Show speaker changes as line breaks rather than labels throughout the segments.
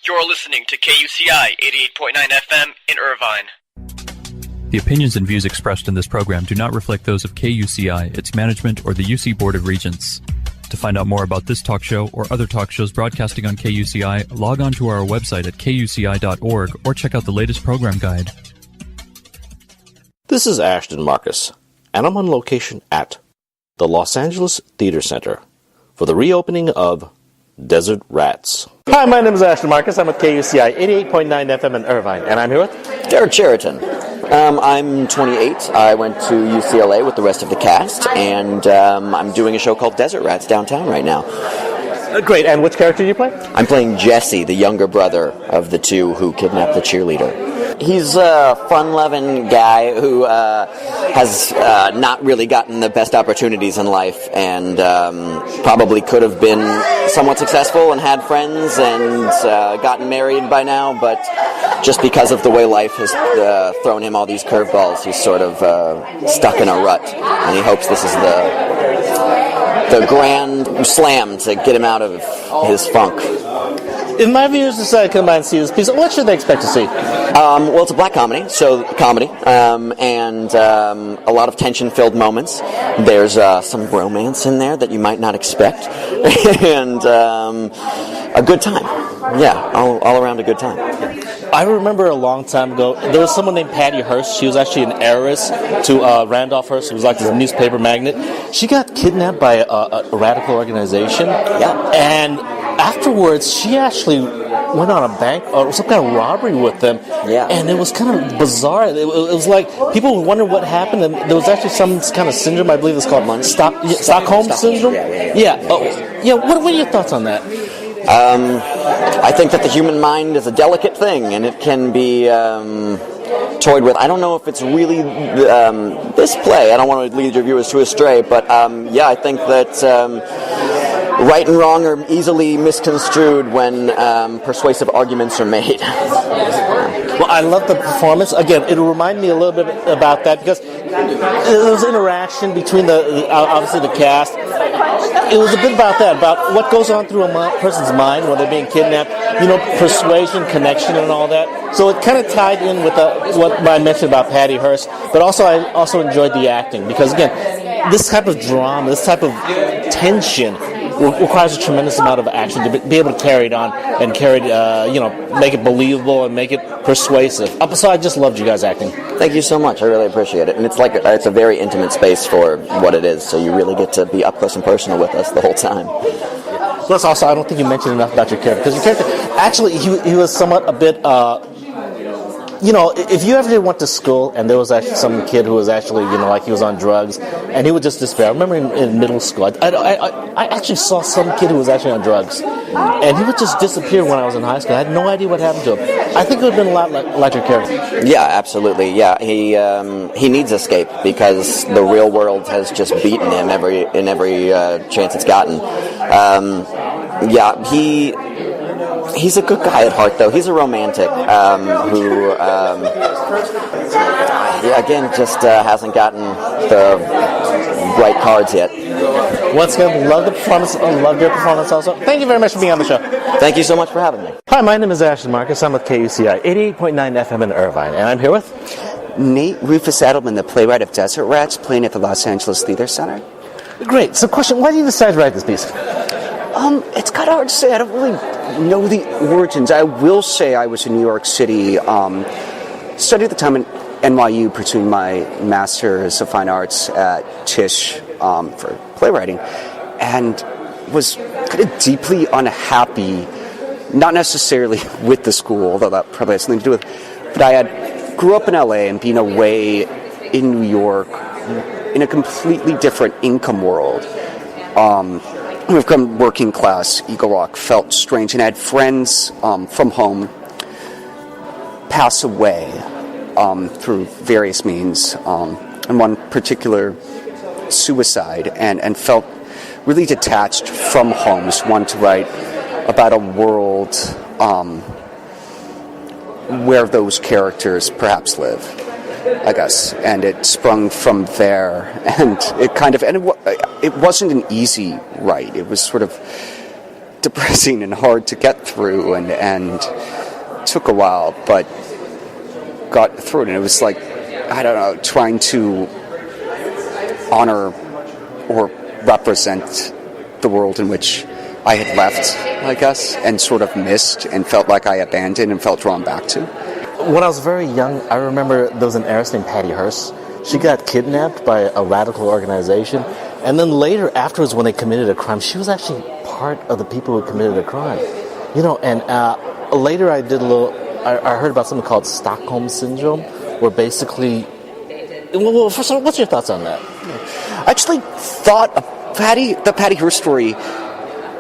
You're listening to KUCI 88.9 FM in Irvine.
The opinions and views expressed in this program do not reflect those of KUCI, its management, or the UC Board of Regents. To find out more about this talk show or other talk shows broadcasting on KUCI, log on to our website at kuci.org or check out the latest program guide.
This is Ashton Marcus, and I'm on location at the Los Angeles Theater Center for the reopening of Desert Rats. Hi, my name is Ashton Marcus. I'm with KUCI 88.9 FM in Irvine, and I'm here with
Derek Cheriton. I'm 28. I went to UCLA with the rest of the cast, and I'm doing a show called Desert Rats downtown right now.
Great, and which character do you play?
I'm playing Jesse, the younger brother of the two who kidnapped the cheerleader. He's a fun-loving guy who has not really gotten the best opportunities in life, and probably could have been somewhat successful and had friends and gotten married by now, but just because of the way life has thrown him all these curveballs, he's sort of stuck in a rut, and he hopes this is the grand slam to get him out of his funk.
If my viewers decide to come by and see this piece, what should they expect to see?
Well, it's a black comedy, and a lot of tension-filled moments. There's some romance in there that you might not expect, and a good time. Yeah, all around a good time.
I remember a long time ago, there was someone named Patty Hearst. She was actually an heiress to Randolph Hearst, who was like this newspaper magnate. She got kidnapped by a radical organization, and afterwards, she actually went on a bank or some kind of robbery with them, and it was kind of bizarre. It was like people would wonder what happened, and there was actually some kind of syndrome, I believe it's called Stockholm syndrome. What are your thoughts on that?
I think that the human mind is a delicate thing, and it can be toyed with. I don't know if it's really this play. I don't want to lead your viewers to astray, but I think that right and wrong are easily misconstrued when persuasive arguments are made.
Well, I love the performance. Again, it'll remind me a little bit about that because there was interaction between obviously the cast. It was a bit about that, about what goes on through a person's mind when they're being kidnapped, persuasion, connection, and all that. So it kind of tied in with what I mentioned about Patty Hearst, but also I also enjoyed the acting because, again, this type of drama, this type of tension requires a tremendous amount of action to be able to carry it on and make it believable and make it persuasive. So I just loved you guys acting.
Thank you so much. I really appreciate it. And it's it's a very intimate space for what it is, so you really get to be up close and personal with us the whole time.
Plus, also, I don't think you mentioned enough about your character, because your character, actually, he was somewhat a bit, if you ever went to school and there was actually some kid who was actually, he was on drugs, and he would just despair. I remember in middle school, I actually saw some kid who was actually on drugs, and he would just disappear when I was in high school. I had no idea what happened to him. I think it would have been a lot like your character.
Yeah, absolutely. Yeah, he needs escape because the real world has just beaten him in every chance it's gotten. He's a good guy at heart, though. He's a romantic who, again, just hasn't gotten the right cards yet.
Once again, love the performance. Love your performance also. Thank you very much for being on the show.
Thank you so much for having me.
Hi, my name is Ashton Marcus. I'm with KUCI 88.9 FM in Irvine, and I'm here with
Rufus Edelman, the playwright of Desert Rats, playing at the Los Angeles Theater Center.
Great. So, question: why did you decide to write this piece?
It's kind of hard to say. I don't really know the origins. I will say I was in New York City, studied at the time in NYU, pursuing my Master's of Fine Arts at Tisch for playwriting, and was kind of deeply unhappy, not necessarily with the school, although that probably has something to do with it, but I grew up in LA and being away in New York in a completely different income world. We've come working class, Eagle Rock, felt strange, and I had friends from home pass away through various means, and one particular suicide, and felt really detached from home. Just wanted to write about a world where those characters perhaps live, I guess, and it sprung from there, and it wasn't an easy write. It was sort of depressing and hard to get through, and took a while, but got through it. And it was like, I don't know, trying to honor or represent the world in which I had left, I guess, and sort of missed and felt like I abandoned and felt drawn back to.
When I was very young, I remember there was an heiress named Patty Hearst. She got kidnapped by a radical organization, and then later, afterwards, when they committed a crime, she was actually part of the people who committed a crime. You know, and later I heard about something called Stockholm Syndrome, where basically... Well, first of all, what's your thoughts on that?
I actually thought the Patty Hearst story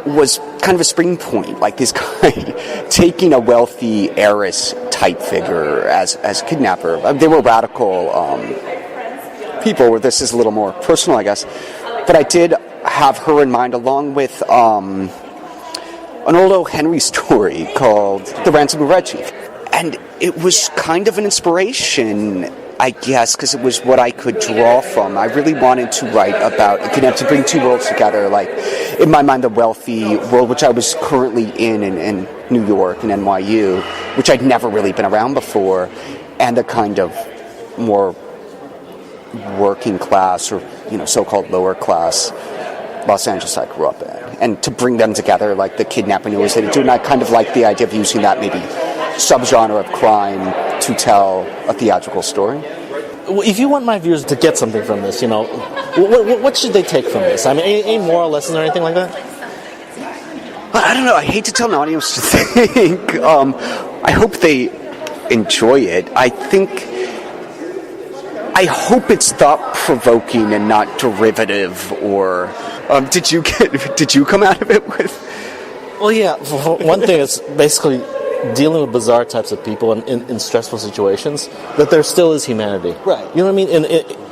was kind of a springpoint, like this guy taking a wealthy heiress type figure as a kidnapper. They were radical people, where this is a little more personal, I guess. But I did have her in mind, along with an old O. Henry story called The Ransom of Red Chief. And it was kind of an inspiration, I guess, because it was what I could draw from. I really wanted to write about, to bring two worlds together, like, in my mind, the wealthy world, which I was currently in New York and NYU, which I'd never really been around before, and the kind of more working class, or, so-called lower class Los Angeles I grew up in. And to bring them together, like the kidnapping was to do, and I kind of like the idea of using that maybe subgenre of crime to tell a theatrical story.
If you want my viewers to get something from this, what should they take from this? I mean, any moral lessons or anything like that?
I don't know. I hate to tell an audience to think. I hope they enjoy it. I hope it's thought-provoking and not derivative. Or did you come out of it with?
Well, yeah. For one thing, it's basically dealing with bizarre types of people in stressful situations, that there still is humanity.
Right.
You know what I mean?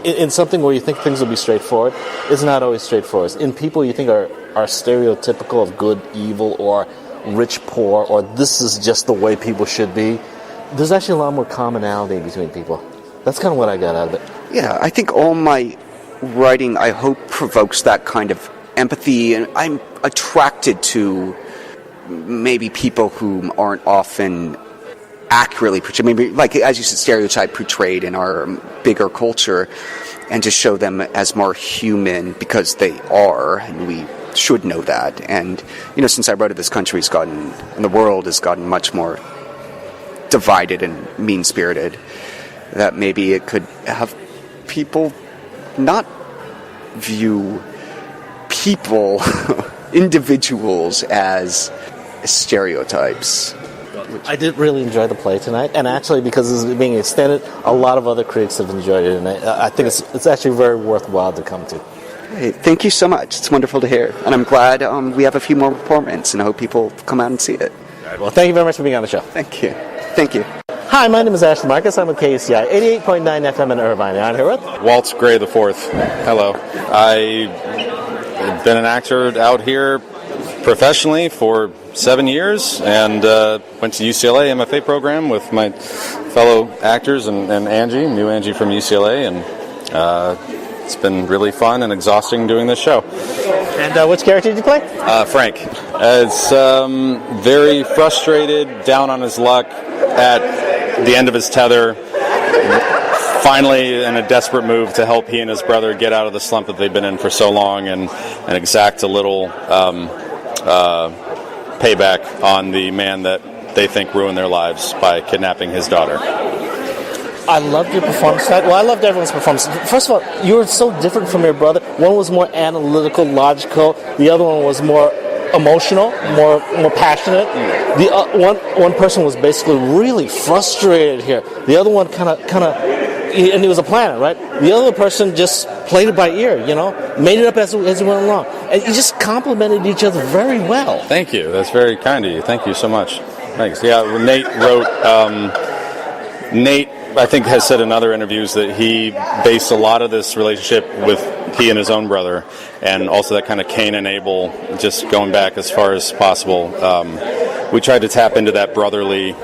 In something where you think things will be straightforward, it's not always straightforward. In people you think are stereotypical of good, evil, or rich, poor, or this is just the way people should be, there's actually a lot more commonality between people. That's kind of what I got out of it.
Yeah, I think all my writing, I hope, provokes that kind of empathy, and I'm attracted to maybe people who aren't often accurately portrayed, maybe, like, as you said, stereotype portrayed in our bigger culture, and to show them as more human, because they are, and we should know that. And, since I wrote it, this country's gotten, and the world has gotten much more divided and mean-spirited, that maybe it could have people not view people, individuals, as stereotypes.
I did really enjoy the play tonight, and actually, because this is being extended, a lot of other critics have enjoyed it, and I think it's actually very worthwhile to come to.
Hey, thank you so much. It's wonderful to hear, and I'm glad we have a few more performances, and I hope people come out and see it.
Well, thank you very much for being on the show.
Thank you. Thank you.
Hi, my name is Ashton Marcus. I'm with KUCI 88.9 FM in Irvine. I'm here with
Waltz Gray the Fourth. Hello. I've been an actor out here professionally for 7 years, and went to UCLA MFA program with my fellow actors and Angie, new Angie from UCLA, and it's been really fun and exhausting doing this show.
And which character did you play?
Frank. It's very frustrated, down on his luck, at the end of his tether, finally in a desperate move to help he and his brother get out of the slump that they've been in for so long, and exact a little payback on the man that they think ruined their lives by kidnapping his daughter.
I loved your performance tonight. Well, I loved everyone's performance. First of all, you were so different from your brother. One was more analytical, logical. The other one was more emotional, more passionate. The one person was basically really frustrated here. The other one kind of, and he was a planner, right? The other person just played it by ear, made it up as he went along. And you just complimented each other very well.
Thank you. That's very kind of you. Thank you so much. Thanks. Yeah, Nate wrote... Nate, I think, has said in other interviews that he based a lot of this relationship with he and his own brother, and also that kind of Cain and Abel, just going back as far as possible. We tried to tap into that brotherly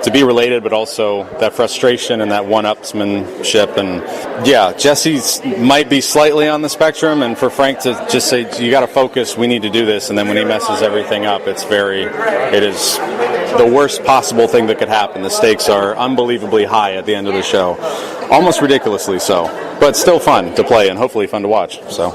to be related, but also that frustration and that one-upsmanship. And yeah, Jesse might be slightly on the spectrum, and for Frank to just say, you got to focus, we need to do this, and then when he messes everything up, it is the worst possible thing that could happen. The stakes are unbelievably high at the end of the show, almost ridiculously so, but still fun to play and hopefully fun to watch. So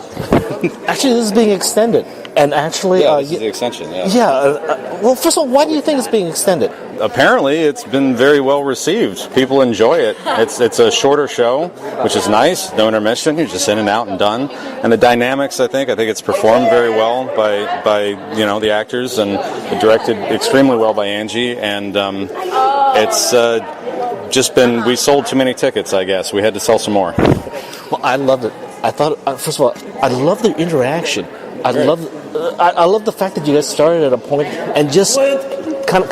actually, this is being extended. And actually,
this is the extension. Yeah.
Well, first of all, why do you think it's being extended?
Apparently, it's been very well received. People enjoy it. It's a shorter show, which is nice. No intermission. You're just in and out and done. And the dynamics, I think it's performed very well by the actors, and directed extremely well by Angie. And it's just been, we sold too many tickets, I guess. We had to sell some more.
Well, I loved it. I thought, first of all, I love the interaction. I love the fact that you guys started at a point and just kind of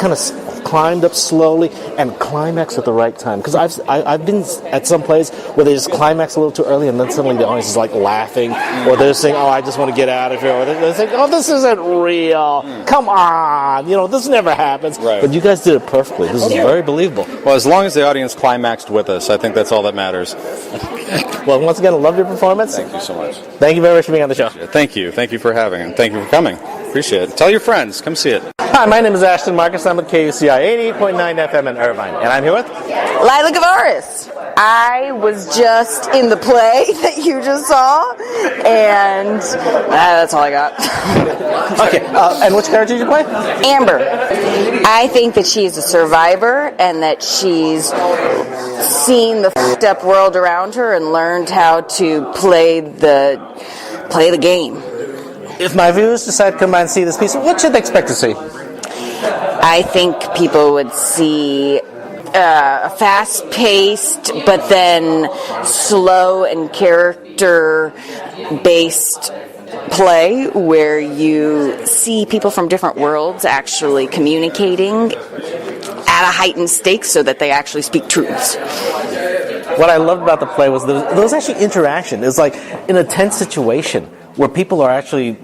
climbed up slowly and climaxed at the right time. Because I've been at some place where they just climax a little too early, and then suddenly the audience is like laughing, or they're saying, "Oh, I just want to get out of here," or they're saying, "Oh, this isn't real. Come on, this never happens."
Right.
But you guys did it perfectly. This is very believable.
Well, as long as the audience climaxed with us, I think that's all that matters.
Well, once again, I love your performance.
Thank you so much.
Thank you very much for being on the show.
Thank you. Thank you for having it. Thank you for coming. Appreciate it. Tell your friends. Come see it.
Hi, my name is Ashton Markus. I'm with KUCI 88.9 FM in Irvine. And I'm here with
Lila Gavaris. I was just in the play that you just saw, and that's all I got.
Okay, and which character did you play?
Amber. I think that she's a survivor, and that she's seen the f***ed up world around her and learned how to play the game.
If my viewers decide to come by and see this piece, what should they expect to see?
I think people would see a fast-paced, but then slow and character-based play where you see people from different worlds actually communicating at a heightened stakes so that they actually speak truths.
What I loved about the play was there was actually interaction. It was like in a tense situation where people are actually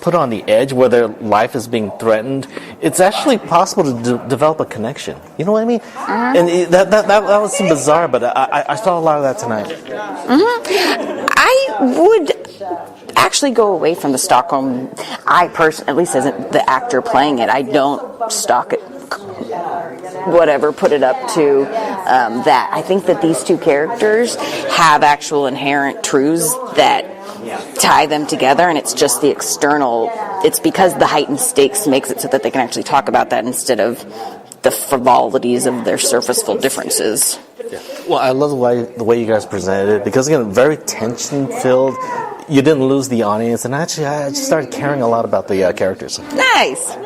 put on the edge, where their life is being threatened. It's actually possible to develop a connection. You know what I mean? And that was some bizarre, but I saw a lot of that tonight.
I would actually go away from the Stockholm. I personally, at least as the actor playing it, I don't stalk it. Whatever, put it up to that. I think that these two characters have actual inherent truths that tie them together, and it's just the external. It's because the heightened stakes makes it so that they can actually talk about that instead of the frivolities of their surfaceful differences.
Well, I love the way you guys presented it, because again, very tension-filled. You didn't lose the audience, and actually, I just started caring a lot about the characters.
Nice.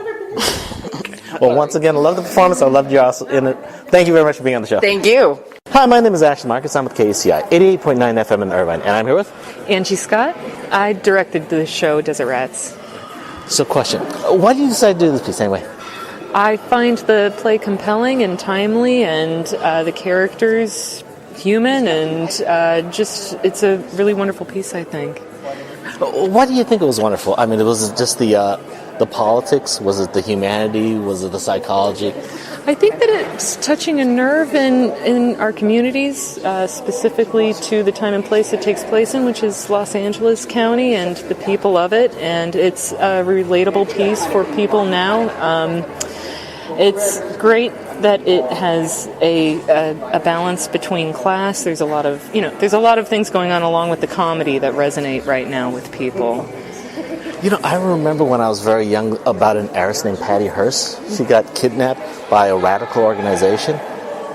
Well, once again, I love the performance. I loved you also in it. Thank you very much for being on the show.
Thank you.
Hi, my name is Ashton Markus. I'm with KUCI 88.9 FM in Irvine, and I'm here with
Angie Scott. I directed the show Desert Rats.
So, question: why did you decide to do this piece anyway?
I find the play compelling and timely, and the characters human, and it's a really wonderful piece, I think.
Why do you think it was wonderful? I mean, was it just the politics? Was it the humanity? Was it the psychology?
I think that it's touching a nerve in our communities, specifically to the time and place it takes place in, which is Los Angeles County and the people of it, and it's a relatable piece for people now. It's great that it has a balance between class. There's a lot of things going on along with the comedy that resonate right now with people.
I remember when I was very young about an heiress named Patty Hearst. She got kidnapped by a radical organization,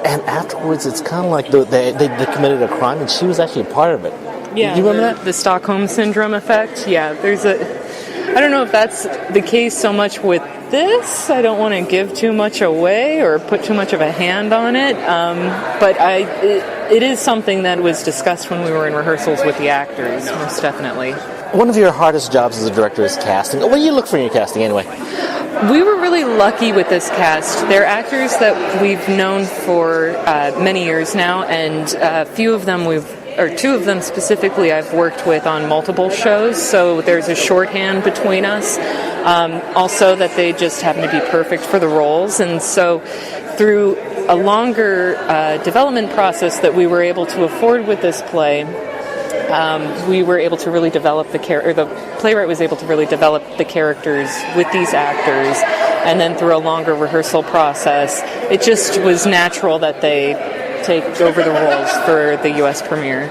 and afterwards it's kind of like they committed a crime, and she was actually a part of it.
Yeah,
you remember that?
The Stockholm Syndrome effect. Yeah, I don't know if that's the case so much with this. I don't want to give too much away or put too much of a hand on it, but it is something that was discussed when we were in rehearsals with the actors, most definitely.
One of your hardest jobs as a director is casting. What do you look for in your casting anyway?
We were really lucky with this cast. They're actors that we've known for many years now, and two of them specifically I've worked with on multiple shows, so there's a shorthand between us. Also that they just happen to be perfect for the roles. And so through a longer development process that we were able to afford with this play, we were able to really develop the playwright was able to really develop the characters with these actors, and then through a longer rehearsal process, it just was natural that they take over the roles for the U.S. premiere.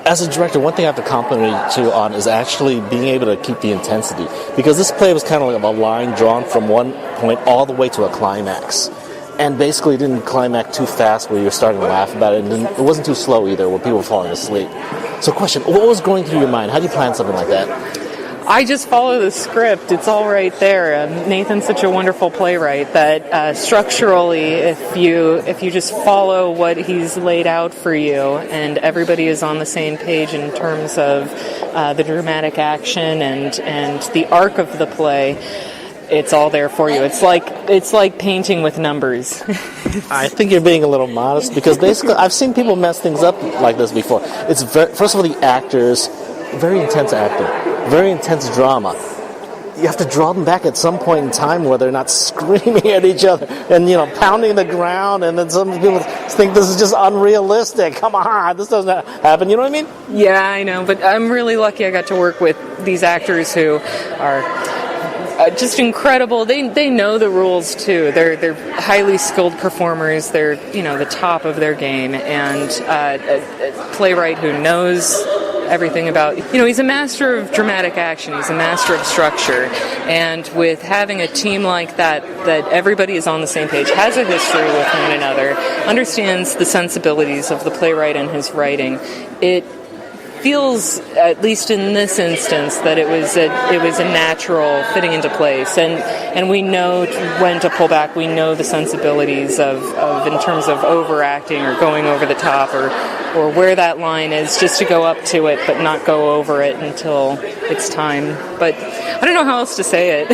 As a director, one thing I have to compliment you on is actually being able to keep the intensity, because this play was kind of like a line drawn from one point all the way to a climax. And basically it didn't climax too fast where you're starting to laugh about it, and it wasn't too slow either where people were falling asleep. So question, what was going through your mind? How do you plan something like that?
I just follow the script. It's all right there. Nathan's such a wonderful playwright that structurally, if you just follow what he's laid out for you, and everybody is on the same page in terms of the dramatic action and the arc of the play, it's all there for you. It's like painting with numbers.
I think you're being a little modest, because basically I've seen people mess things up like this before. It's first of all, the actors, very intense acting, very intense drama. You have to draw them back at some point in time where they're not screaming at each other and, pounding the ground, and then some people think this is just unrealistic. Come on, this doesn't happen. You know what I mean?
Yeah, I know, but I'm really lucky I got to work with these actors who are just incredible. They know the rules too. They're highly skilled performers. They're the top of their game, and a playwright who knows everything about, he's a master of dramatic action, he's a master of structure, and with having a team like that everybody is on the same page, has a history with one another, understands the sensibilities of the playwright and his writing, it feels, at least in this instance, that it was a natural fitting into place, and we know when to pull back. We know the sensibilities of in terms of overacting or going over the top, or where that line is, just to go up to it but not go over it until it's time. But I don't know how else to say it.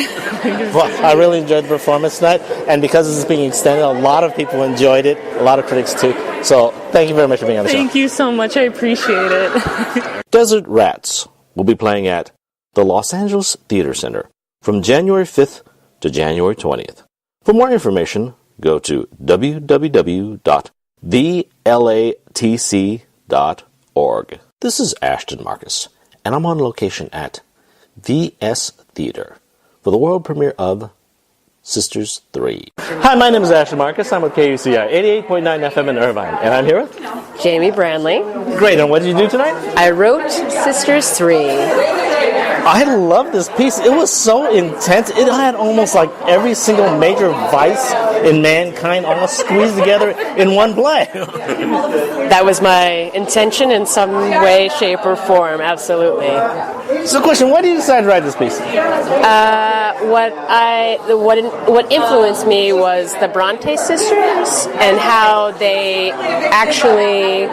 Well, I really enjoyed the performance tonight, and because this is being extended, a lot of people enjoyed it, a lot of critics too. So thank you very much for being on the show.
Thank you so much. I appreciate it.
Desert Rats will be playing at the Los Angeles Theater Center from January 5th to January 20th. For more information, go to www.thelatc.org. This is Ashton Marcus, and I'm on location at VS Theater for the world premiere of Sisters 3. Hi, my name is Ashton Marcus. I'm with KUCI 88.9 FM in Irvine, and I'm here with
Jamie Branley.
Great, and what did you do tonight?
I wrote Sisters 3.
I love this piece. It was so intense. It had almost like every single major vice in mankind almost squeezed together in one play.
That was my intention in some way, shape, or form, absolutely.
So question, why did you decide to write this piece?
What influenced me was the Bronte sisters and how they actually,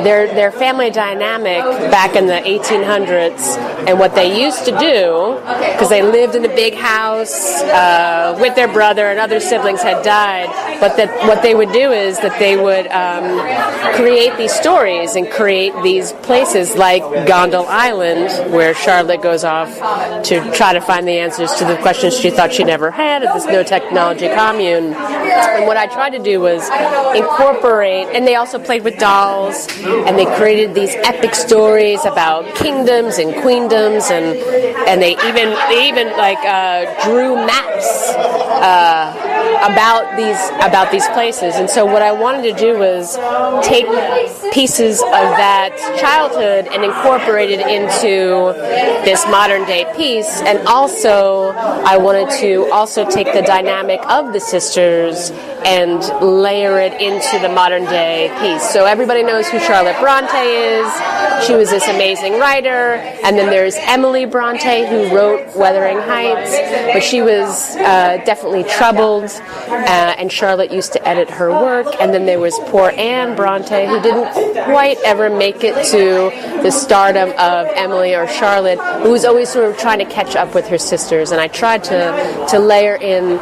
their family dynamic back in the 1800s and what they used to do, because they lived in a big house with their brother and other siblings had died, but that what they would do is that they would create these stories and create these places like Gondel Island, where Charlotte goes off to try to find the answers to the questions she thought she never had at this no-technology commune. And what I tried to do was incorporate, and they also played with dolls, and they created these epic stories about kingdoms and queendoms, and they even drew maps about these places. And so what I wanted to do was take pieces of that childhood and incorporate it into this modern day piece, and also I wanted to also take the dynamic of the sisters and layer it into the modern day piece. So everybody knows who Charlotte Bronte is. She was this amazing writer, and then there's Emily Bronte, who wrote Wuthering Heights, but she was definitely troubled, and Charlotte used to edit her work. And then there was poor Anne Bronte, who didn't quite ever make it to the stardom of Emily or Charlotte, who was always sort of trying to catch up with her sisters. And I tried to layer in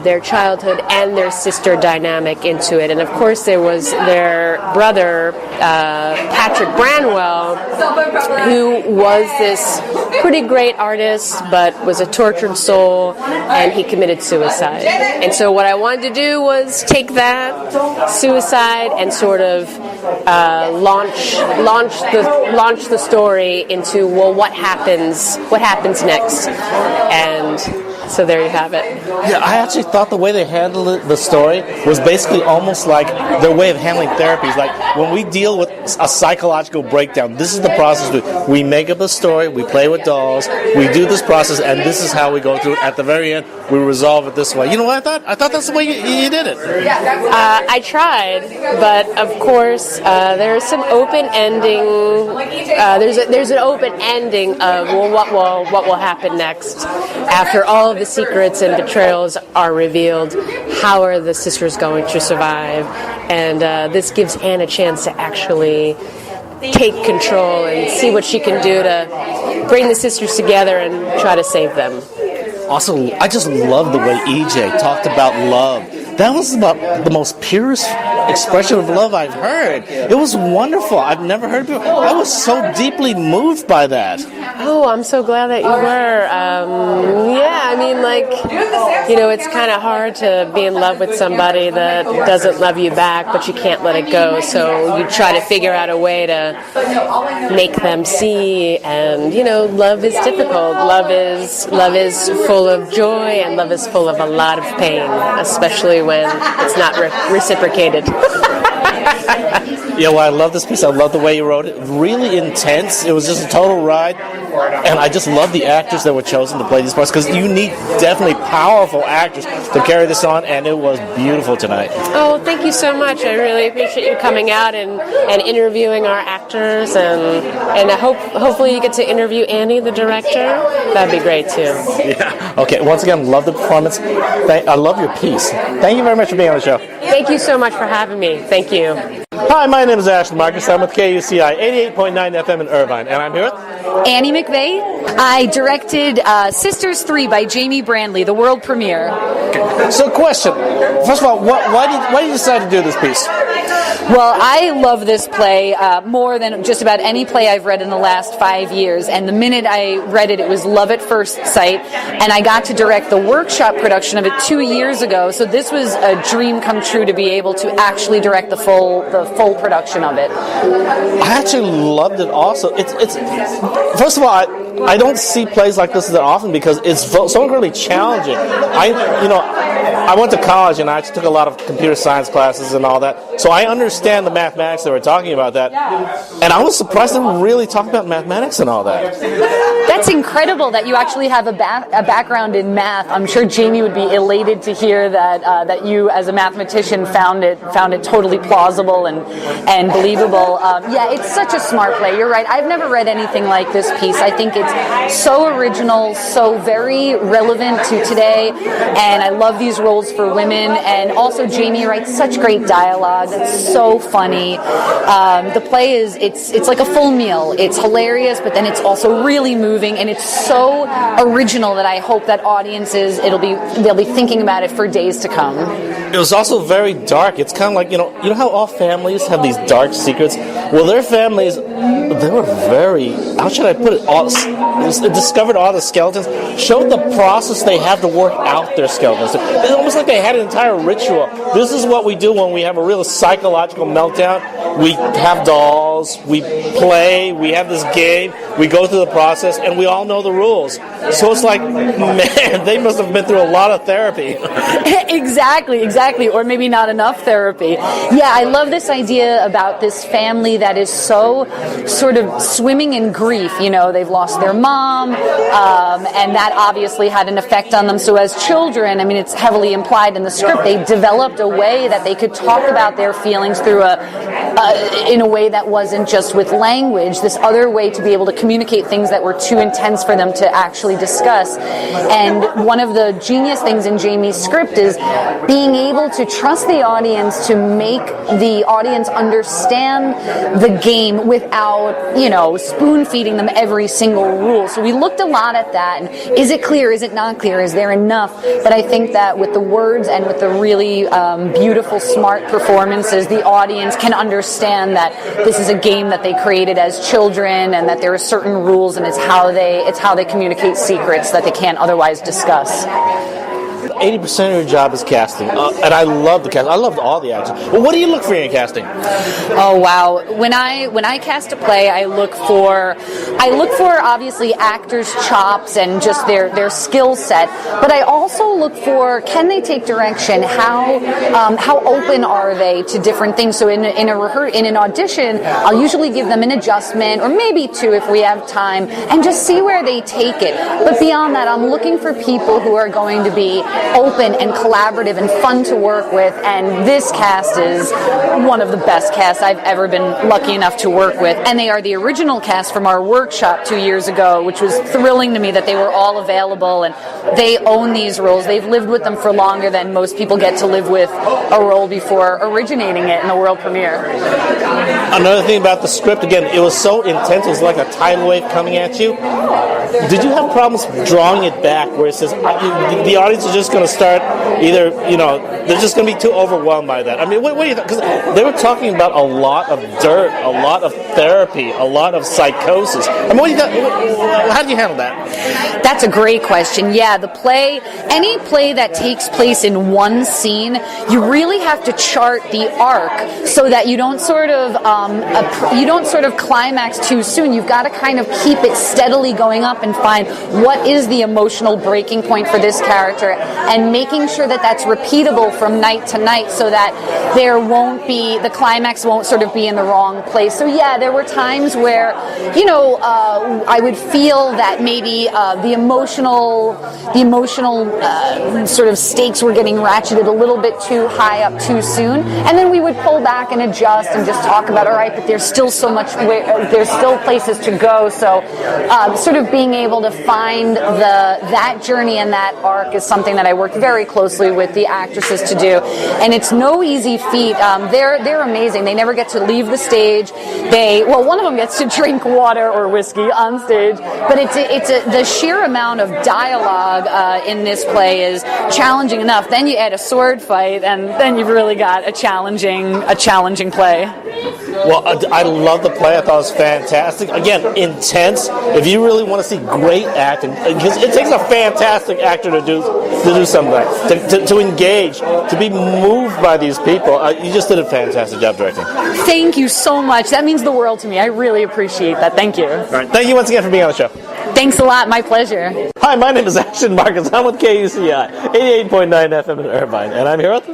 their childhood and their sister dynamic into it. And of course there was their brother, Patrick Branwell, who was this pretty great artist but was a tortured soul, and he committed suicide. And so what I wanted to do was take that suicide and sort of launch the story into, well, what happens next. And so there you have it.
Yeah, I actually thought the way they handled the story was basically almost like their way of handling therapies. Like when we deal with a psychological breakdown, this is the process. We make up a story, we play with dolls, we do this process, and this is how we go through it. At the very end, we resolve it this way. You know what I thought? I thought that's the way you did it.
I tried, but of course there's some open ending. There's an open ending of, well, what will happen next after all of the secrets and betrayals are revealed. How are the sisters going to survive? And this gives Anne a chance to actually take control and see what she can do to bring the sisters together and try to save them.
Also, I just love the way EJ talked about love. That was about the most purest expression of love I've heard. It was wonderful. I've never heard before. I was so deeply moved by that.
Oh, I'm so glad that you were. Yeah, I mean, like, you know, it's kind of hard to be in love with somebody that doesn't love you back, but you can't let it go. So you try to figure out a way to make them see. And, you know, love is difficult. Love is full of joy, and love is full of a lot of pain, especially when it's not reciprocated.
Yeah, well, I love this piece. I love the way you wrote it. Really intense. It was just a total ride. And I just love the actors that were chosen to play these parts, because you need definitely powerful actors to carry this on, and it was beautiful tonight.
Oh, thank you so much. I really appreciate you coming out and interviewing our actors, and I hopefully you get to interview Annie, the director. That'd be great, too.
Yeah. Okay, once again, love the performance. I love your piece. Thank you very much for being on the show.
Thank you so much for having me. Thank you.
Hi, my name is Ashton Markus. I'm with KUCI 88.9 FM in Irvine, and I'm here with
Annie McVeigh. I directed Sisters 3 by Jamie Brandley, the world premiere.
Okay. So, question. First of all, why did you decide to do this piece?
Well, I love this play more than just about any play I've read in the last 5 years. And the minute I read it, it was love at first sight. And I got to direct the workshop production of it 2 years ago. So this was a dream come true to be able to actually direct the full production of it.
I actually loved it. Also, it's first of all, I don't see plays like this that often because it's so incredibly challenging. I went to college and I took a lot of computer science classes and all that, so I understand the mathematics that we're talking about that. And I was surprised they were really talking about mathematics and all that.
That's incredible that you actually have a background in math. I'm sure Jamie would be elated to hear that you, as a mathematician, found it totally plausible and believable. Yeah, it's such a smart play. You're right. I've never read anything like this piece. I think it's so original, so very relevant to today, and I love these roles for women. And also, Jamie writes such great dialogue. It's so funny. The play it's like a full meal. It's hilarious, but then it's also really moving, and it's so original that I hope that audiences they'll be thinking about it for days to come.
It was also very dark. It's kind of like, you know how all families have these dark secrets? Well, their families, they were very, how should I put it, discovered all the skeletons, showed the process they have to work out their skeletons. It's almost like they had an entire ritual. This is what we do when we have a real psychological meltdown. We have dolls, we play, we have this game, we go through the process, and we all know the rules. So it's like, man, they must have been through a lot of therapy.
Exactly, or maybe not enough therapy. Yeah, I love this idea about this family that is so sort of swimming in grief. You know, they've lost their mom, and that obviously had an effect on them. So as children, I mean, it's heavily implied in the script, they developed a way that they could talk about their feelings through a in a way that wasn't just with language, this other way to be able to communicate things that were too intense for them to actually discuss. And one of the genius things in Jamie's script is being able to trust the audience to make the audience understand the game without, spoon feeding them every single rule. So we looked a lot at that, and is it clear, is it not clear, is there enough? But I think that with the words and with the really beautiful, smart performances, the audience can understand that this is a game that they created as children, and that there are certain rules, and it's how they communicate secrets that they can't otherwise discuss.
80% of your job is casting, and I love the cast. I loved all the actors. Well, what do you look for in casting?
Oh wow! When I cast a play, I look for obviously actors' chops and just their skill set, but I also look for, can they take direction? How open are they to different things? So in an audition, I'll usually give them an adjustment or maybe two if we have time, and just see where they take it. But beyond that, I'm looking for people who are going to be open and collaborative and fun to work with, and this cast is one of the best casts I've ever been lucky enough to work with, and they are the original cast from our workshop 2 years ago, which was thrilling to me that they were all available, and they own these roles. They've lived with them for longer than most people get to live with a role before originating it in the world premiere.
Another thing about the script, again, it was so intense, it was like a tidal wave coming at you. Did you have problems drawing it back where it says the audience is just going to start either, they're just going to be too overwhelmed by that? I mean, what do you think? Because they were talking about a lot of dirt, a lot of therapy, a lot of psychosis. I mean, how did you handle that?
That's a great question. Yeah, any play that takes place in one scene, you really have to chart the arc so that you don't sort of climax too soon. You've got to kind of keep it steadily going up and find what is the emotional breaking point for this character, and making sure that that's repeatable from night to night so that the climax won't sort of be in the wrong place. So yeah, there were times where, I would feel that maybe the emotional sort of stakes were getting ratcheted a little bit too high up too soon, and then we would pull back and adjust and just talk about, all right, but there's still so much, there's still places to go. So sort of being able to find that journey and that arc is something that I work very closely with the actresses to do, and it's no easy feat. They're amazing. They never get to leave the stage. One of them gets to drink water or whiskey on stage, but the sheer amount of dialogue in this play is challenging enough. Then you add a sword fight, and then you've really got a challenging play.
Well, I love the play. I thought it was fantastic. Again, intense. If you really want to see great acting, because it takes a fantastic actor to do something like that, to engage, to be moved by these people. You just did a fantastic job directing.
Thank you so much. That means the world to me. I really appreciate that. Thank you.
All right. Thank you once again for being on the show.
Thanks a lot. My pleasure.
Hi, my name is Ashton Markus. I'm with KUCI, 88.9 FM in Irvine, and I'm here with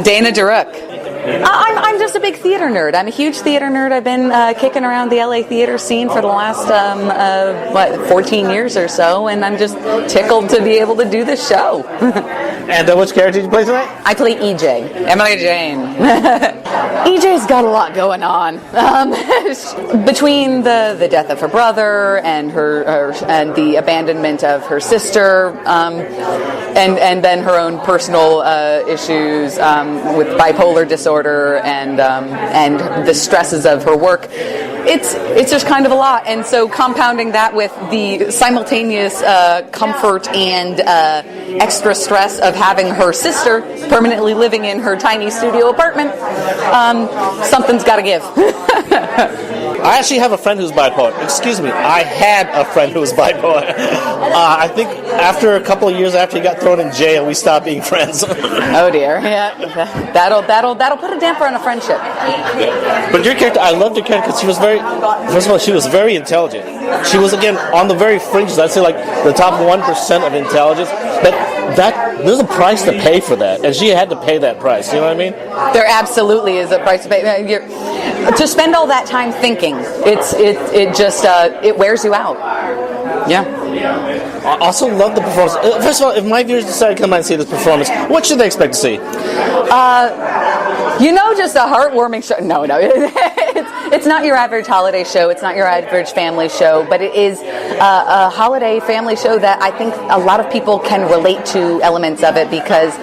Dana Durak. I'm just a big theater nerd. I'm a huge theater nerd. I've been kicking around the LA theater scene for the last 14 years or so, and I'm just tickled to be able to do this show.
And which character did you play tonight?
I play EJ, Emily Jane. EJ's got a lot going on. Between the death of her brother and and the abandonment of her sister, and then her own personal issues with bipolar disorder and the stresses of her work. It's just kind of a lot, and so compounding that with the simultaneous comfort and extra stress of having her sister permanently living in her tiny studio apartment, something's got to give.
I actually have a friend who's bipolar. Excuse me, I had a friend who was bipolar. I think after a couple of years after he got thrown in jail, we stopped being friends.
Oh dear, yeah, that'll put a damper on a friendship.
But your character, I loved your character because she was first of all, she was very intelligent. She was, again, on the very fringes. I'd say like the top 1% of intelligence. But there's a price to pay for that, and she had to pay that price. You know what I mean?
There absolutely is a price to pay. To spend all that time thinking, it wears you out. Yeah.
I also love the performance. First of all, if my viewers decide to come out and see this performance, what should they expect to see?
Just a heartwarming show. No. it's not your average holiday show. It's not your average family show, but it is a holiday family show that I think a lot of people can relate to elements of it because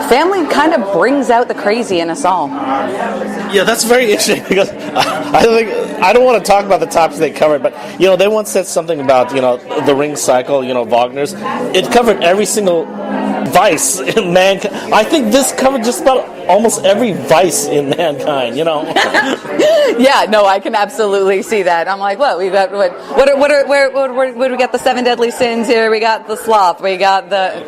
family kind of brings out the crazy in us all.
Yeah, that's very interesting because I don't want to talk about the topics they covered, but they once said something about the Ring cycle, Wagner's. It covered every single vice in mankind. I think this covered just about almost every vice in mankind.
Yeah, no, I can absolutely see that. I'm like, what we got? What we got? The 7 deadly sins here. We got the sloth. We got the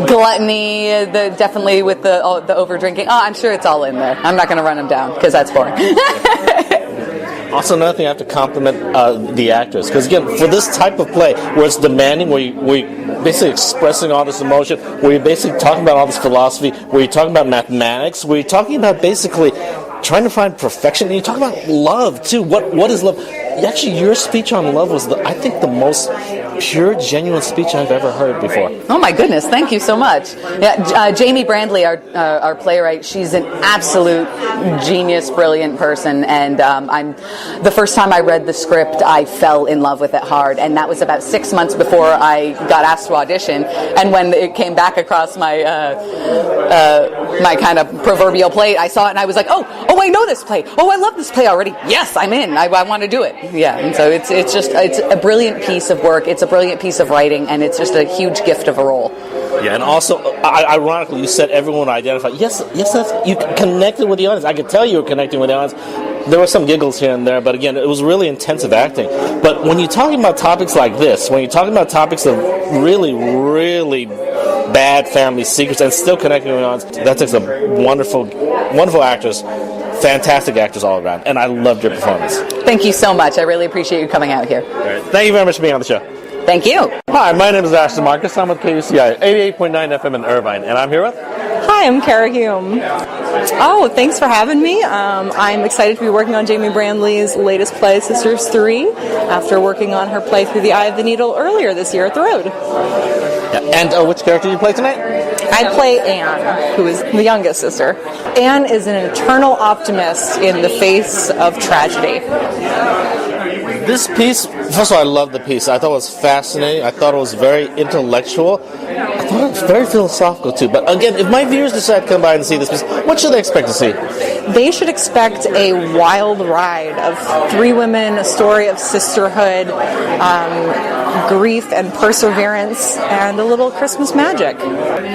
gluttony. Definitely with the over drinking. Oh, I'm sure it's all in there. I'm not going to run them down because that's boring.
Also, another thing I have to compliment the actors, because again, for this type of play where it's demanding, where you're basically expressing all this emotion, where you're basically talking about all this philosophy, where you're talking about mathematics, where you're talking about basically trying to find perfection, and you talk about love too. What is love? Actually, your speech on love was, I think, the most pure, genuine speech I've ever heard before.
Oh my goodness, thank you so much. Yeah, Jamie Brandley, our playwright, she's an absolute genius, brilliant person, and the first time I read the script, I fell in love with it hard, and that was about 6 months before I got asked to audition, and when it came back across my my kind of proverbial plate, I saw it and I was like, oh, I know this play. Oh, I love this play already. Yes, I'm in. I want to do it. Yeah, and so it's a brilliant piece of work. It's a brilliant piece of writing, and it's just a huge gift of a role.
Yeah, and also, ironically, you said everyone identified. Yes, you connected with the audience. I could tell you were connecting with the audience. There were some giggles here and there, but again, it was really intensive acting. But when you're talking about topics like this, when you're talking about topics of really, really bad family secrets and still connecting with the audience, that takes a wonderful, wonderful actors. Fantastic actors all around, and I loved your performance.
Thank you so much. I really appreciate you coming out here.
Right. Thank you very much for being on the show.
Thank you.
Hi, my name is Ashton Markus. I'm with KUCI 88.9 FM in Irvine, and I'm here with...
Hi, I'm Kara Hume. Oh, thanks for having me. I'm excited to be working on Jamie Brandley's latest play, Sisters 3, after working on her play Through the Eye of the Needle earlier this year at the Road.
Yeah. And which character do you play tonight?
I play Anne, who is the youngest sister. Anne is an eternal optimist in the face of tragedy.
This piece, first of all, I love the piece. I thought it was fascinating. I thought it was very intellectual. I thought it was very philosophical, too. But again, if my viewers decide to come by and see this piece, what should they expect to see?
They should expect a wild ride of 3 women, a story of sisterhood, grief and perseverance, and a little Christmas magic.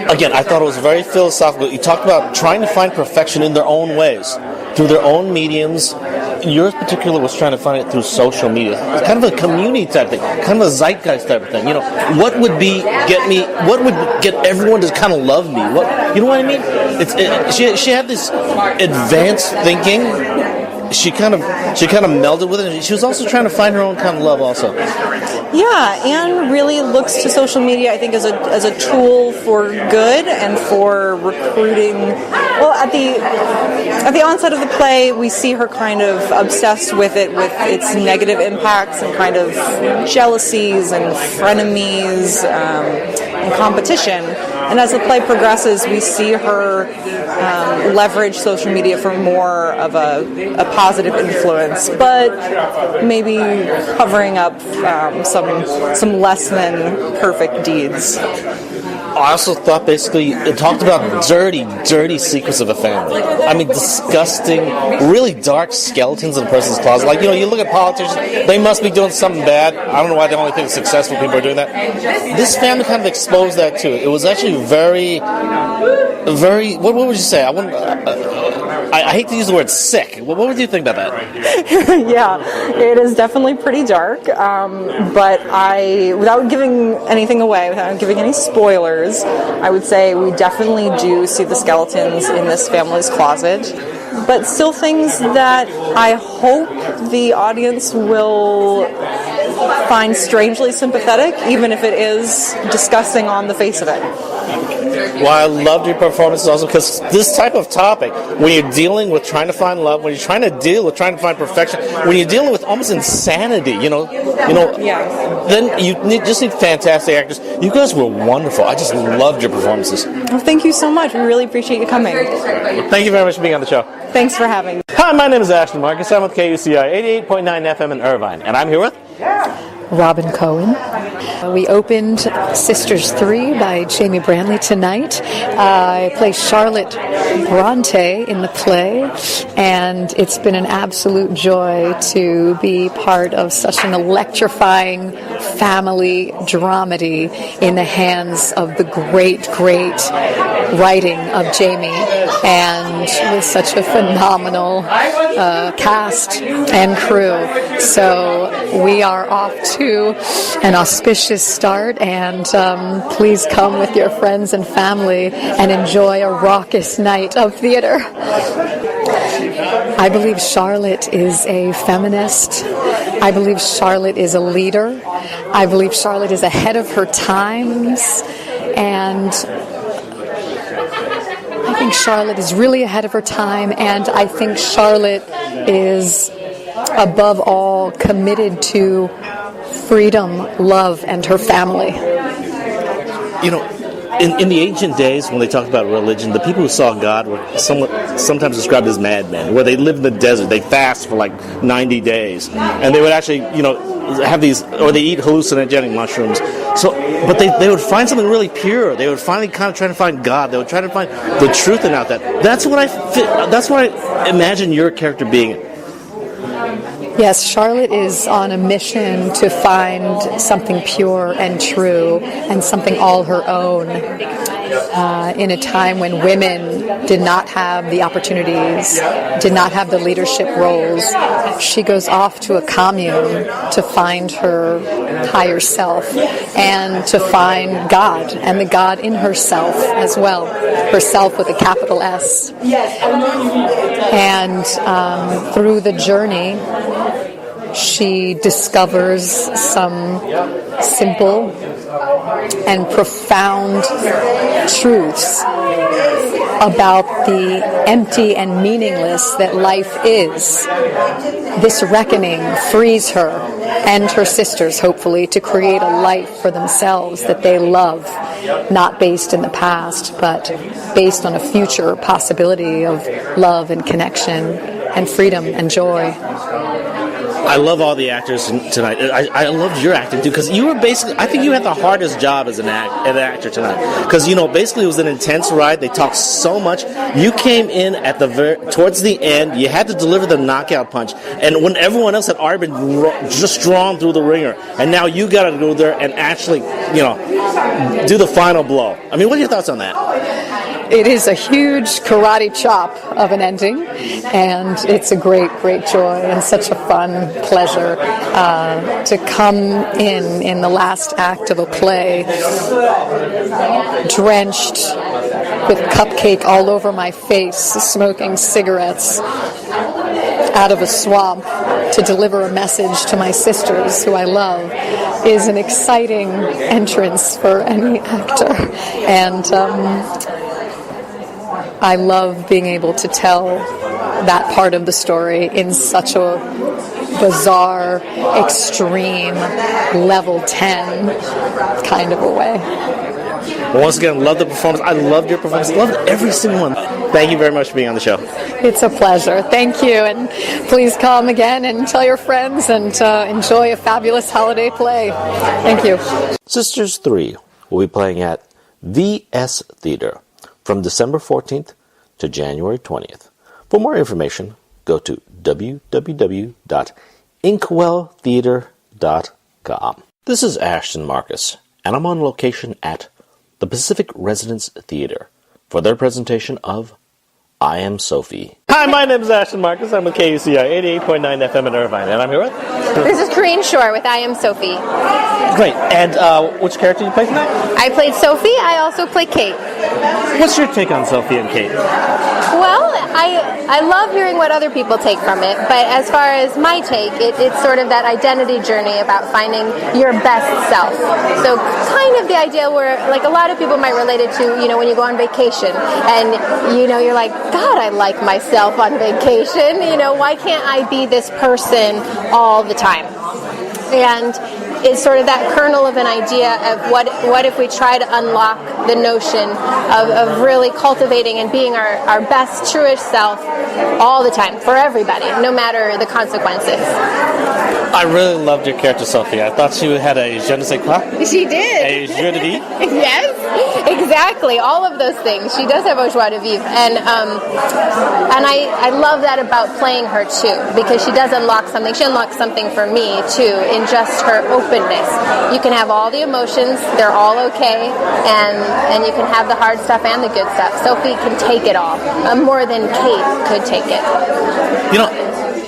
Again, I thought it was very philosophical. You talked about trying to find perfection in their own ways, through their own mediums. Yours particularly was trying to find it through social media. It's kind of a community type thing, kind of a zeitgeist type of thing. What would get everyone to kind of love me? You know what I mean? She had this advanced thinking. She kind of melded with it. And she was also trying to find her own kind of love also.
Yeah, Anne really looks to social media, I think, as a tool for good and for recruiting. Well, at the onset of the play, we see her kind of obsessed with it, with its negative impacts and kind of jealousies and frenemies and competition. And as the play progresses, we see her leverage social media for more of a positive influence, but maybe covering up some less than perfect deeds.
I also thought basically it talked about dirty secrets of a family. I mean, disgusting, really dark skeletons in a person's closet. Like, you look at politicians, they must be doing something bad. I don't know why they only think successful people are doing that. This family kind of exposed that too. It was actually very, what would you say? I hate to use the word sick. What would you think about that?
Yeah, it is definitely pretty dark, but without giving anything away, without giving any spoilers, I would say we definitely do see the skeletons in this family's closet, but still things that I hope the audience will find strangely sympathetic, even if it is disgusting on the face of it.
Well, I loved your performances also because this type of topic, when you're dealing with trying to find love, when you're trying to deal with trying to find perfection, when you're dealing with almost insanity, then you just need fantastic actors. You guys were wonderful. I just loved your performances.
Well, thank you so much. We really appreciate you coming.
Well, thank you very much for being on the show.
Thanks for having me.
Hi, my name is Ashton Markus. I'm with KUCI 88.9 FM in Irvine, and I'm here with
Robin Cohen. We opened Sisters 3 by Jamie Branley tonight. I play Charlotte Bronte in the play, and it's been an absolute joy to be part of such an electrifying family dramedy in the hands of the great writing of Jamie, and with such a phenomenal cast and crew. So we are off to an auspicious start, and please come with your friends and family and enjoy a raucous night of theater. I believe Charlotte is a feminist. I believe Charlotte is a leader. I believe Charlotte is ahead of her times, and I think Charlotte is really ahead of her time, and I think Charlotte is above all committed to freedom, love, and her family.
In the ancient days, when they talked about religion, the people who saw God were sometimes described as madmen, where they lived in the desert, they fast for like 90 days, and they would actually, have these, or they eat hallucinogenic mushrooms. But they would find something really pure. They would finally kind of try to find God. They would try to find the truth in out that. That's what I imagine your character being.
Yes, Charlotte is on a mission to find something pure and true and something all her own in a time when women did not have the opportunities, did not have the leadership roles. She goes off to a commune to find her higher self and to find God and the God in herself as well, herself with a capital S. And through the journey, she discovers some simple and profound truths about the empty and meaningless that life is. This reckoning frees her and her sisters, hopefully, to create a life for themselves that they love, not based in the past, but based on a future possibility of love and connection and freedom and joy.
I love all the actors tonight. I loved your acting too, because you were basically, I think you had the hardest job as an actor tonight, because basically it was an intense ride. They talked so much. You came in at towards the end. You had to deliver the knockout punch, and when everyone else had already been just drawn through the ringer, and now you got to go there and actually, do the final blow. I mean, what are your thoughts on that?
It is a huge karate chop of an ending, and it's a great joy and such a fun pleasure to come in the last act of a play, drenched with cupcake all over my face, smoking cigarettes out of a swamp to deliver a message to my sisters who I love is an exciting entrance for any actor. And I love being able to tell that part of the story in such a bizarre, extreme, level 10 kind of a way.
Well, once again, love the performance. I loved your performance. Loved every single one. Thank you very much for being on the show.
It's a pleasure. Thank you. And please come again and tell your friends and enjoy a fabulous holiday play. Thank you.
Sisters 3 will be playing at VS Theater from December 14th to January 20th. For more information, go to www.inkwelltheater.com. This is Ashton Marcus, and I'm on location at the Pacific Residence Theater for their presentation of I Am Sophie. Hi, my name is Ashton Marcus. I'm with KUCI 88.9 FM in Irvine, and I'm here with...
This is Corinne Shore with I Am Sophie.
Great. And which character did you play tonight?
I played Sophie. I also play Kate.
What's your take on Sophie and Kate?
Well, I love hearing what other people take from it, but as far as my take, it's sort of that identity journey about finding your best self. So kind of the idea where, like, a lot of people might relate it to, when you go on vacation and, you're like, God, I like myself on vacation. Why can't I be this person all the time? And it's sort of that kernel of an idea of what if we try to unlock the notion of really cultivating and being our best, truest self all the time, for everybody, no matter the consequences.
I really loved your character, Sophie. I thought she had a je ne sais quoi.
She did.
A joie de vivre.
Yes, exactly. All of those things. She does have a joie de vivre. And I love that about playing her, too, because she does unlock something. She unlocks something for me, too, in just her openness. You can have all the emotions. They're all okay. And you can have the hard stuff and the good stuff. Sophie can take it all, more than Kate could take it.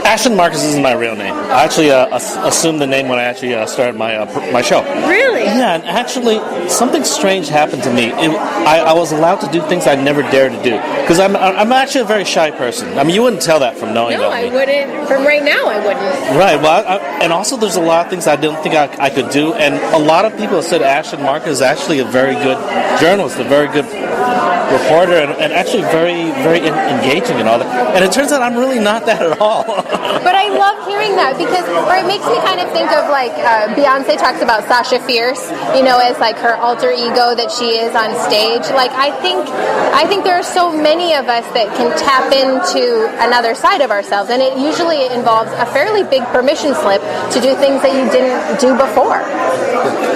Ashton Marcus isn't my real name. I actually assumed the name when I actually started my show.
Really?
Yeah, and actually, something strange happened to me. I was allowed to do things I never dared to do. Because I'm actually a very shy person. I mean, you wouldn't tell that from knowing
No,
about me.
I wouldn't. From right now, I wouldn't.
Right, well, and also there's a lot of things I didn't think I could do, and a lot of people have said Ashton Marcus is actually a very good journalist, a very good reporter, and actually very, very engaging and all that. And it turns out I'm really not that at all.
But I love hearing that because it makes me kind of think of like Beyonce talks about Sasha Fierce, as like her alter ego that she is on stage. Like I think there are so many of us that can tap into another side of ourselves, and it usually involves a fairly big permission slip to do things that you didn't do before.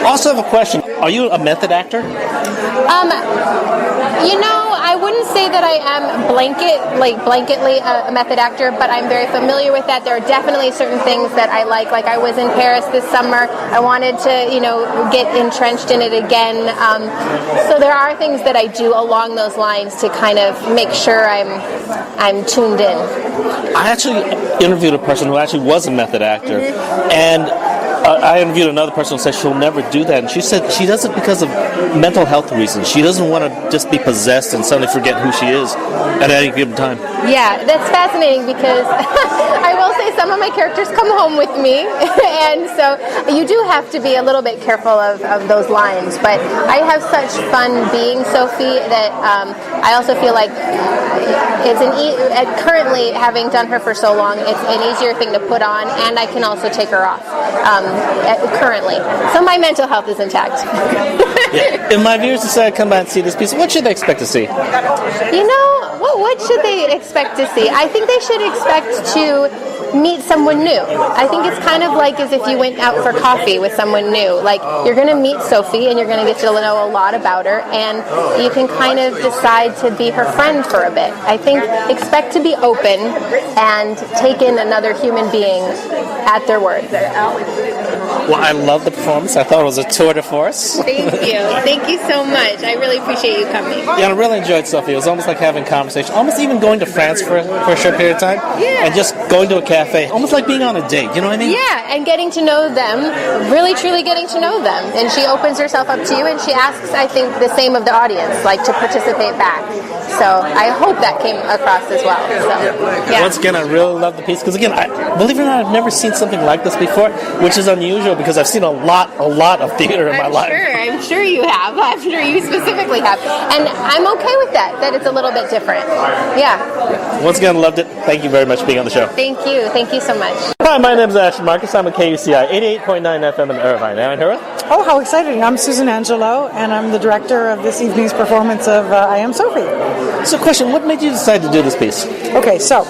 Also have a question. Are you a method actor?
I wouldn't say that I am blanketly a method actor, but I'm very familiar with that. There are definitely certain things that I like. Like I was in Paris this summer. I wanted to, get entrenched in it again. So there are things that I do along those lines to kind of make sure I'm tuned in.
I actually interviewed a person who actually was a method actor, and I interviewed another person who said she'll never do that, and she said she does it because of mental health reasons. She doesn't want to just be possessed and suddenly forget who she is at any given time.
Yeah, that's fascinating because I will say some of my characters come home with me, and so you do have to be a little bit careful of those lines, but I have such fun being Sophie that I also feel like it's currently, having done her for so long, it's an easier thing to put on, and I can also take her off currently. So my mental health is intact.
Yeah. If my viewers decide to come by and see this piece, what should they expect to see?
What should they expect to see? I think they should expect to meet someone new. I think it's kind of like as if you went out for coffee with someone new. Like, you're going to meet Sophie and you're going to get to know a lot about her, and you can kind of decide to be her friend for a bit. I think expect to be open and take in another human being at their word.
Well, I love the performance. I thought it was a tour de force.
Thank you. Thank you so much. I really appreciate you coming.
Yeah, I really enjoyed Sophie. It was almost like having conversation, almost even going to France for a short period of time.
Yeah.
And just going to a cafe, almost like being on a date, you know what I mean?
Yeah, and getting to know them, really truly getting to know them. And she opens herself up to you, and she asks, I think, the same of the audience, like to participate back. So I hope that came across as well. So, yeah.
Once again, I really love the piece, because again, believe it or not, I've never seen something like this before, which is unusual because I've seen a lot of theater in my life.
I'm sure you have. I'm sure you specifically have. And I'm okay with that it's a little bit different. Yeah.
Once again, loved it. Thank you very much for being on the show.
Thank you. Thank you so much.
Hi, my name is Ashton Marcus. I'm at KUCI 88.9 FM in Irvine. Now in Irvine.
Oh, how exciting. I'm Susan Angelo, and I'm the director of this evening's performance of I Am Sophie.
So question, what made you decide to do this piece?
Okay, so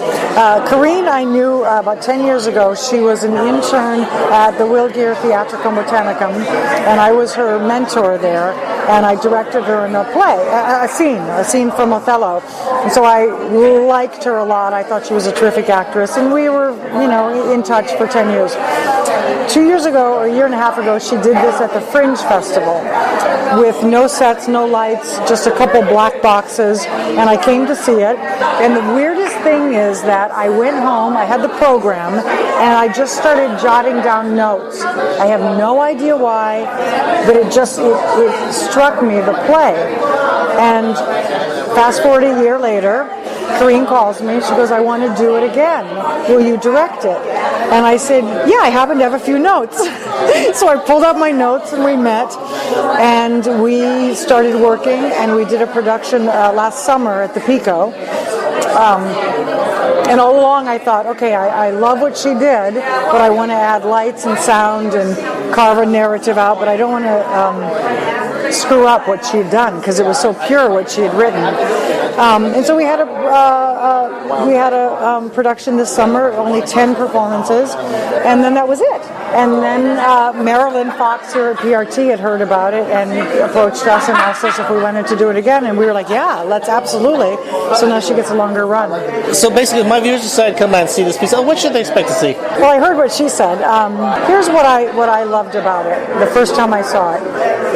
Corinne I knew about 10 years ago. She was an intern at the Wilgear Theatricum Botanicum, and I was her mentor there, and I directed her in a play, a scene from Othello. And so I liked her a lot. I thought she was a terrific actress, and we were, in touch for 10 years. 2 years ago, or a year and a half ago, she did this at the Fringe Festival with no sets, no lights, just a couple black boxes, and I came to see it. And the weirdest thing is that I went home, I had the program, and I just started jotting down notes. I have no idea why, but it struck me, the play. And fast forward a year later, Corinne calls me. She goes, I want to do it again. Will you direct it? And I said, yeah, I happen to have a few notes. So I pulled out my notes and we met. And we started working, and we did a production last summer at the Pico. And all along I thought, okay, I love what she did, but I want to add lights and sound and carve a narrative out, but I don't want to screw up what she had done, because it was so pure what she had written. And so we had a production this summer, only 10 performances, and then that was it. And then Marilyn Fox here at PRT had heard about it and approached us and asked us if we wanted to do it again, and we were like, yeah, let's absolutely. So now she gets a longer run.
So basically, my viewers decide to come out and see this piece. What should they expect to see?
Well, I heard what she said. Here's what I loved about it the first time I saw it,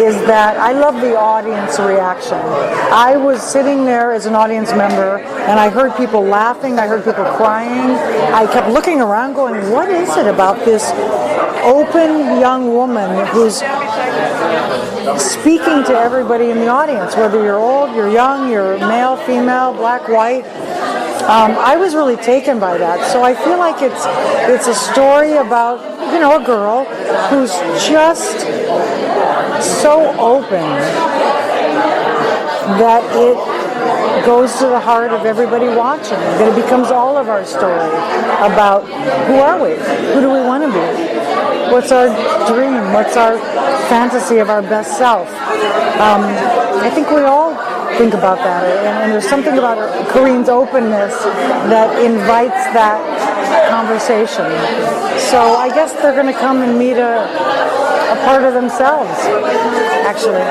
is that I love the audience reaction. I was sitting there as an audience member, and I heard people laughing, I heard people crying. I kept looking around going, what is it about this open young woman who's speaking to everybody in the audience, whether you're old, you're young, you're male, female, black, white. I was really taken by that. So I feel like it's a story about, a girl who's just so open that it goes to the heart of everybody watching, that it becomes all of our story about who are we? Who do we want to be? What's our dream? What's our fantasy of our best self? I think we all think about that, and there's something about Corinne's openness that invites that conversation. So I guess they're going to come and meet a part of themselves, actually.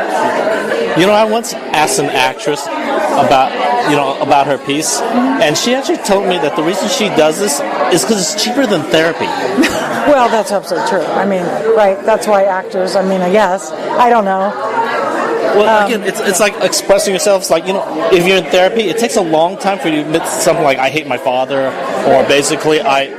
I once asked an actress about her piece, and she actually told me that the reason she does this is because it's cheaper than therapy.
Well, that's absolutely true. Right, that's why actors, I guess. I don't know.
Well, again, it's like expressing yourself. It's like, if you're in therapy, it takes a long time for you to admit something like, I hate my father, or basically, I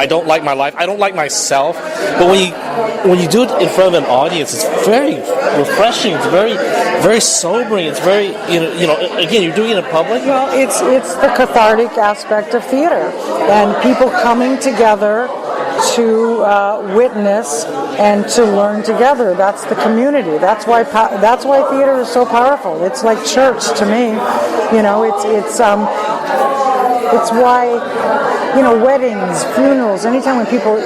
don't like my life, I don't like myself. But when you do it in front of an audience, it's very refreshing. It's very, very sobering. It's very, again, you're doing it in public.
Well, it's the cathartic aspect of theater, and people coming together to witness and to learn together. That's the community. That's why theater is so powerful. It's like church to me. It's why weddings, funerals, anytime when people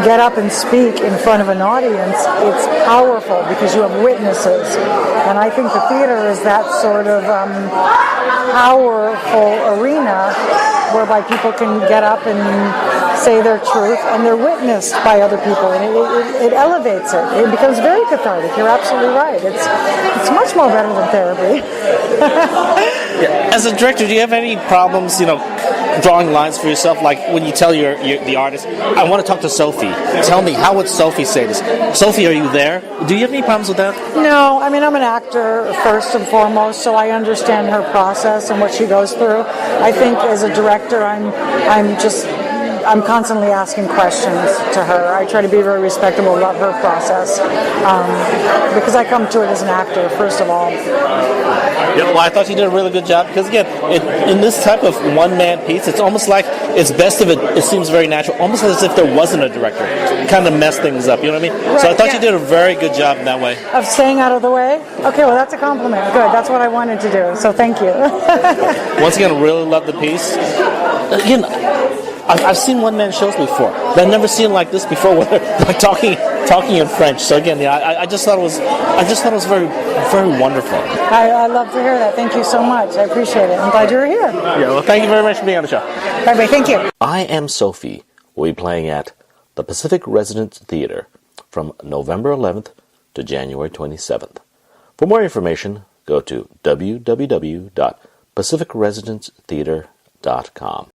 get up and speak in front of an audience, it's powerful because you have witnesses. And I think the theater is that sort of powerful arena whereby people can get up and say their truth, and they're witnessed by other people, and it elevates it. It becomes very cathartic. You're absolutely right. It's much more better than therapy.
As a director, do you have any problems, drawing lines for yourself, like when you tell the artist, I want to talk to Sophie. Tell me, how would Sophie say this? Sophie, are you there? Do you have any problems with that?
No, I'm an actor first and foremost, so I understand her process and what she goes through. I think as a director, I'm constantly asking questions to her. I try to be very respectful of her process because I come to it as an actor, first of all.
Yeah, well, I thought you did a really good job because, again, in this type of one-man piece, it's almost like it's best if it seems very natural, almost as if there wasn't a director. It kind of messed things up, you know what I mean? Right, so I thought you did a very good job in that way.
Of staying out of the way? Okay, well, that's a compliment. Good, that's what I wanted to do, so thank you.
Once again, I really love the piece. Again, I've seen one-man shows before, but I've never seen like this before, where they're like talking in French. So again, I just thought it was very, very wonderful.
I love to hear that. Thank you so much. I appreciate it. I'm glad you were here.
Yeah, well, thank you very much for being on the show.
Bye-bye. Thank you.
I Am Sophie will be playing at the Pacific Residence Theater from November 11th to January 27th. For more information, go to www.pacificresidencetheater.com.